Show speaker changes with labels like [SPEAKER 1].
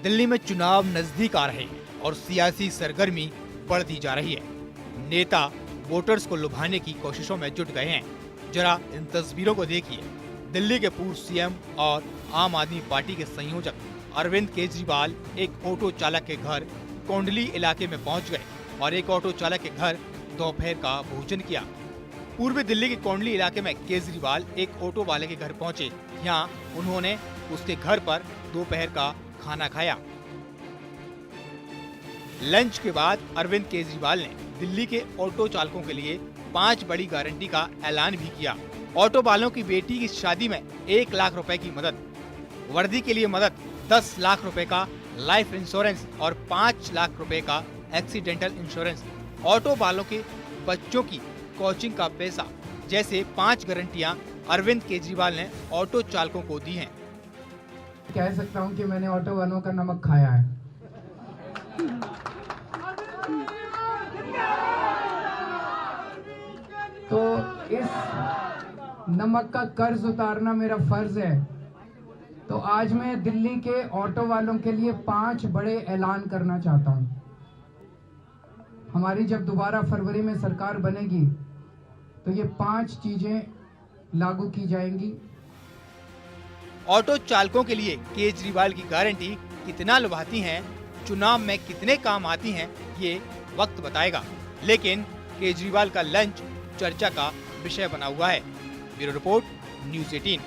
[SPEAKER 1] दिल्ली में चुनाव नजदीक आ रहे हैं और सियासी सरगर्मी बढ़ती जा रही है। नेता वोटर्स को लुभाने की कोशिशों में जुट गए हैं। जरा इन तस्वीरों को देखिए। दिल्ली के पूर्व सीएम और आम आदमी पार्टी के संयोजक अरविंद केजरीवाल एक ऑटो चालक के घर कोंडली इलाके में पहुंच गए और एक ऑटो चालक के घर दोपहर का भोजन किया। पूर्वी दिल्ली के कोंडली इलाके में केजरीवाल एक ऑटो वाले के घर पहुंचे। यहाँ उन्होंने उसके घर पर दोपहर का खाना खाया। लंच के बाद अरविंद केजरीवाल ने दिल्ली के ऑटो चालकों के लिए 5 बड़ी गारंटी का ऐलान भी किया। ऑटो वालों की बेटी की शादी में 1 लाख रुपए की मदद, वर्दी के लिए मदद, 10 लाख रुपए का लाइफ इंश्योरेंस और 5 लाख रुपए का एक्सीडेंटल इंश्योरेंस, ऑटो वालों के बच्चों की कोचिंग का पैसा जैसे 5 गारंटियां अरविंद केजरीवाल ने ऑटो चालकों को दी हैं।
[SPEAKER 2] कह सकता हूं कि मैंने ऑटो वालों का नमक खाया है। तो इस नमक का कर्ज उतारना मेरा फर्ज है। तो आज मैं दिल्ली के ऑटो वालों के लिए 5 बड़े ऐलान करना चाहता हूं। हमारी जब दोबारा फरवरी में सरकार बनेगी तो ये 5 चीजें लागू की जाएंगी।
[SPEAKER 1] ऑटो चालकों के लिए केजरीवाल की गारंटी कितना लुभाती हैं, चुनाव में कितने काम आती हैं, ये वक्त बताएगा। लेकिन केजरीवाल का लंच चर्चा का विषय बना हुआ है। Bureau report, news 18।